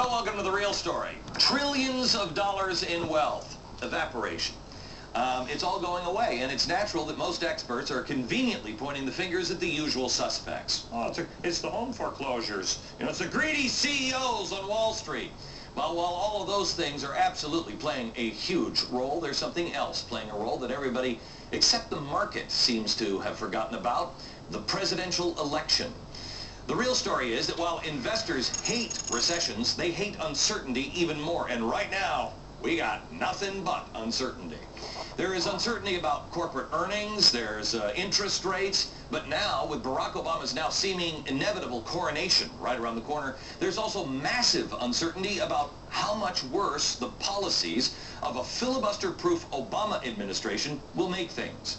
Well, welcome to The Real Story. Trillions of dollars in wealth. Evaporation. It's all going away, and it's natural that most experts are conveniently pointing the fingers at the usual suspects. Oh, it's the home foreclosures. You know, it's the greedy CEOs on Wall Street. Well, while all of those things are absolutely playing a huge role, there's something else playing a role that everybody except the market seems to have forgotten about: the presidential election. The real story is that while investors hate recessions, they hate uncertainty even more. And right now, we got nothing but uncertainty. There is uncertainty about corporate earnings, there's interest rates, but now, with Barack Obama's now seeming inevitable coronation right around the corner, there's also massive uncertainty about how much worse the policies of a filibuster-proof Obama administration will make things.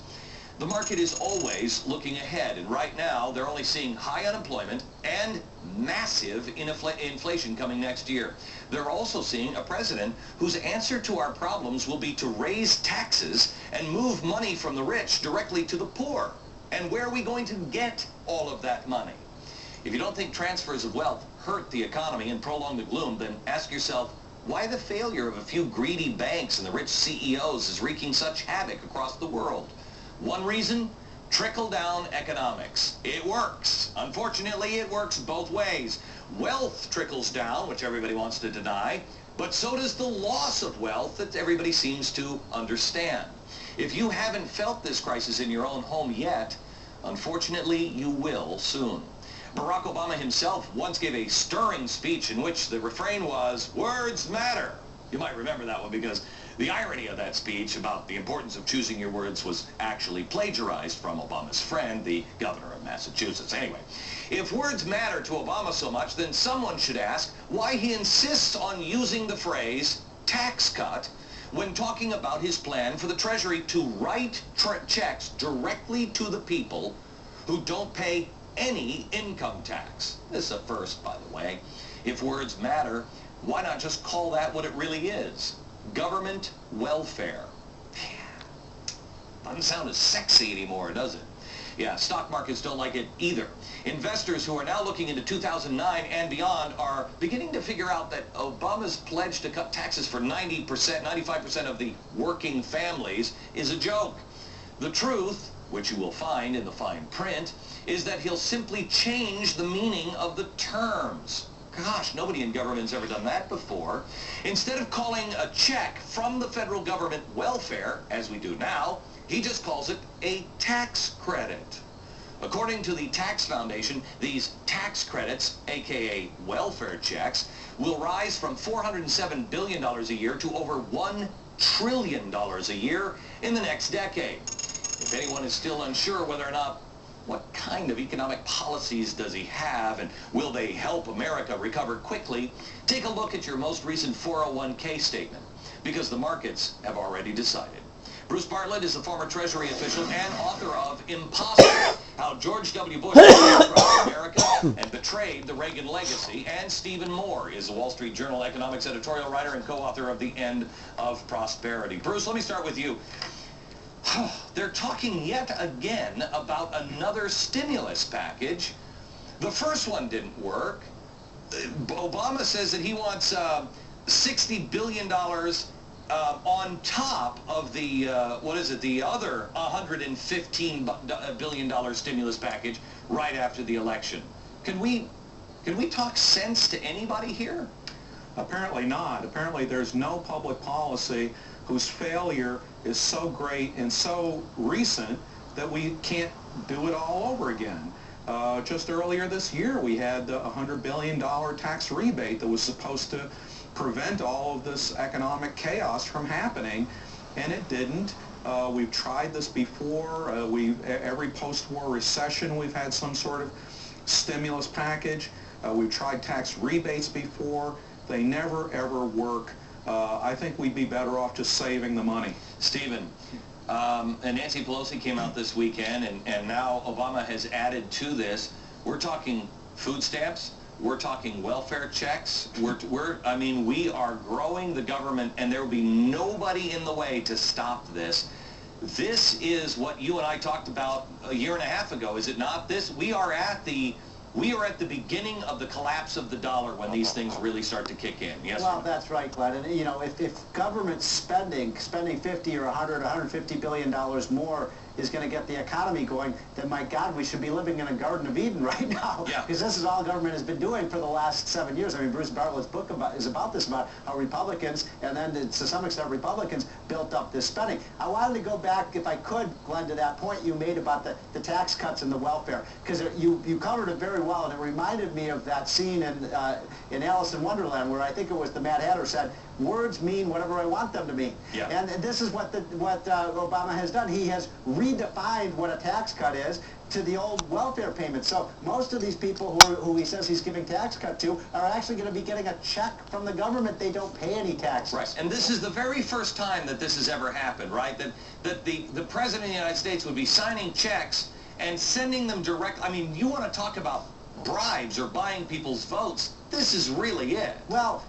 The market is always looking ahead, and right now they're only seeing high unemployment and massive inflation coming next year. They're also seeing a president whose answer to our problems will be to raise taxes and move money from the rich directly to the poor. And where are we going to get all of that money? If you don't think transfers of wealth hurt the economy and prolong the gloom, then ask yourself why the failure of a few greedy banks and the rich CEOs is wreaking such havoc across the world. One reason? Trickle-down economics. It works. Unfortunately, it works both ways. Wealth trickles down, which everybody wants to deny, but so does the loss of wealth that everybody seems to understand. If you haven't felt this crisis in your own home yet, unfortunately, you will soon. Barack Obama himself once gave a stirring speech in which the refrain was, "Words matter." You might remember that one because the irony of that speech about the importance of choosing your words was actually plagiarized from Obama's friend, the governor of Massachusetts. Anyway, if words matter to Obama so much, then someone should ask why he insists on using the phrase tax cut when talking about his plan for the Treasury to write checks directly to the people who don't pay any income tax. This is a first, by the way. If words matter, why not just call that what it really is? Government welfare. Doesn't sound as sexy anymore, does it? Yeah, stock markets don't like it either. Investors who are now looking into 2009 and beyond are beginning to figure out that Obama's pledge to cut taxes for 90%, 95% of the working families is a joke. The truth, which you will find in the fine print, is that he'll simply change the meaning of the terms. Gosh, nobody in government's ever done that before. Instead of calling a check from the federal government welfare, as we do now, he just calls it a tax credit. According to the Tax Foundation, these tax credits, aka welfare checks, will rise from $407 billion a year to over $1 trillion a year in the next decade. If anyone is still unsure whether or not what kind of economic policies does he have, and will they help America recover quickly, take a look at your most recent 401k statement, because the markets have already decided. Bruce Bartlett is the former Treasury official and author of Impossible: How George W. Bush bankrupted America and betrayed the Reagan legacy. And Stephen Moore is the Wall Street Journal economics editorial writer and co-author of The End of Prosperity. Bruce, let me start with you. They're talking yet again about another stimulus package. The first one didn't work. Obama says that he wants $60 billion on top of the, the other $115 billion stimulus package right after the election. Can we talk sense to anybody here? Apparently not. Apparently there's no public policy whose failure is so great and so recent that we can't do it all over again. Just earlier this year we had a $100 billion tax rebate that was supposed to prevent all of this economic chaos from happening, and it didn't. We've tried this before. Every post-war recession we've had some sort of stimulus package. We've tried tax rebates before. They never ever work. I think we'd be better off just saving the money. Stephen, and Nancy Pelosi came out this weekend, and now Obama has added to this. We're talking food stamps. We're talking welfare checks. I mean, we are growing the government, and there will be nobody in the way to stop this. This is what you and I talked about a year and a half ago, is it not? We are at the we are at the beginning of the collapse of the dollar when these things really start to kick in. Yes. Well, that's right, Glenn. And you know, if government spending 50 or 100, 150 billion dollars more is going to get the economy going, then my God, we should be living in a Garden of Eden right now. Yeah. Because this is all government has been doing for the last 7 years. I mean, Bruce Bartlett's book is about this, about how Republicans, and then to some extent Republicans, built up this spending. I wanted to go back, if I could, Glenn, to that point you made about the tax cuts and the welfare, because you covered it very well, and it reminded me of that scene in Alice in Wonderland, where I think it was the Mad Hatter said, "Words mean whatever I want them to mean." Yeah. And this is what Obama has done. He has redefined what a tax cut is to the old welfare payment. So most of these people who he says he's giving tax cut to are actually going to be getting a check from the government. They don't pay any taxes. Right. And this is the very first time that this has ever happened, right? That the President of the United States would be signing checks and sending them direct. I mean, you want to talk about bribes or buying people's votes? This is really it. Well,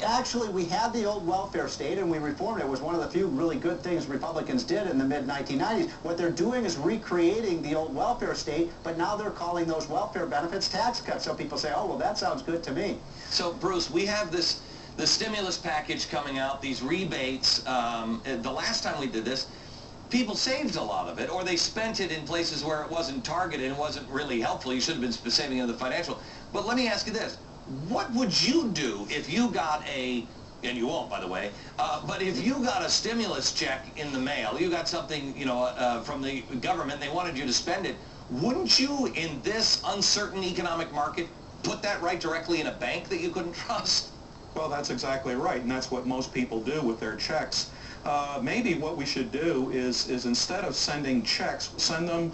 actually, we had the old welfare state, and we reformed it. It was one of the few really good things Republicans did in the mid-1990s. What they're doing is recreating the old welfare state, but now they're calling those welfare benefits tax cuts. So people say, oh, well, that sounds good to me. So, Bruce, we have the stimulus package coming out, these rebates. The last time we did this, people saved a lot of it, or they spent it in places where it wasn't targeted and wasn't really helpful. You should have been saving it in the financial. But let me ask you this. What would you do if you got and you won't, by the way, but if you got a stimulus check in the mail, you got something, you know, from the government, they wanted you to spend it, wouldn't you, in this uncertain economic market, put that right directly in a bank that you couldn't trust? Well, that's exactly right, and that's what most people do with their checks. Maybe what we should do is instead of sending checks, send them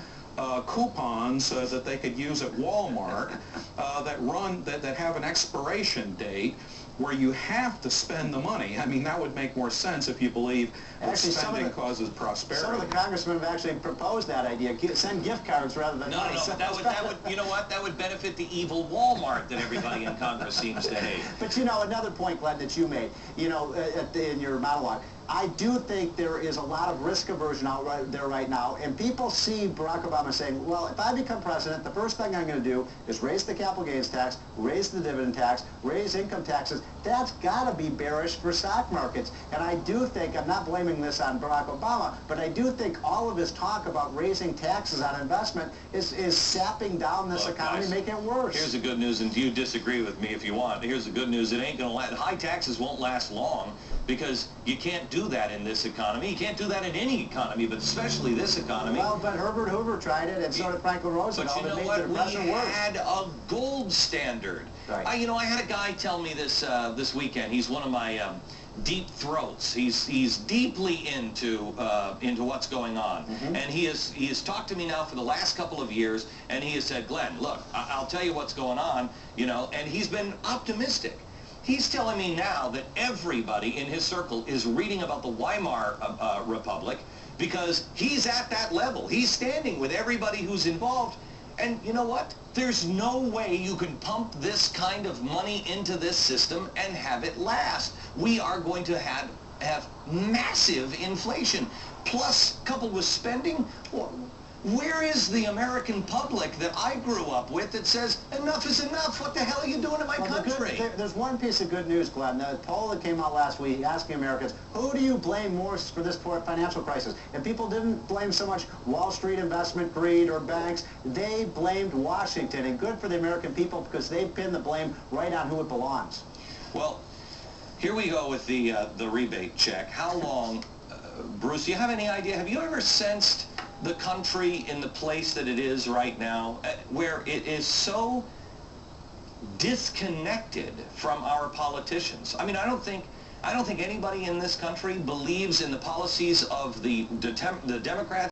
coupons that they could use at Walmart that have an expiration date where you have to spend the money. I mean, that would make more sense if you believe that spending causes prosperity. Some of the congressmen have actually proposed that idea. Send gift cards rather than money. No, that would, you know what, that would benefit the evil Walmart that everybody in Congress seems to hate. But you know, another point, Glenn, that you made, you know, in your monologue, I do think there is a lot of risk aversion out there right now, and people see Barack Obama saying, well, if I become president, the first thing I'm going to do is raise the capital gains tax, raise the dividend tax, raise income taxes. That's got to be bearish for stock markets. And I do think, I'm not blaming this on Barack Obama, but I do think all of his talk about raising taxes on investment is sapping down this economy, guys, making it worse. Here's the good news, and you disagree with me if you want. Here's the good news. It ain't going to last. High taxes won't last long, because you can't do that in this economy. You can't do that in any economy, but especially this economy. Well, but Herbert Hoover tried it, and so did Franklin Roosevelt. But you know what? We had a gold standard. Right. You know, I had a guy tell me this this weekend. He's one of my deep throats. He's deeply into what's going on, and he has talked to me now for the last couple of years, and he has said, Glenn, look, I'll tell you what's going on, you know, and he's been optimistic. He's telling me now that everybody in his circle is reading about the Weimar Republic because he's at that level. He's standing with everybody who's involved. And you know what? There's no way you can pump this kind of money into this system and have it last. We are going to have massive inflation. Plus, coupled with spending, well, where is the American public that I grew up with that says, enough is enough? What the hell are you doing in my country? There's one piece of good news, Glenn. The poll that came out last week asking Americans, who do you blame more for this financial crisis? And people didn't blame so much Wall Street investment greed or banks. They blamed Washington. And good for the American people, because they pinned the blame right on who it belongs. Well, here we go with the rebate check. How long, Bruce, do you have any idea? Have you ever sensed the country in the place that it is right now, where it is so disconnected from our politicians? I mean, I don't think anybody in this country believes in the policies of the Democrats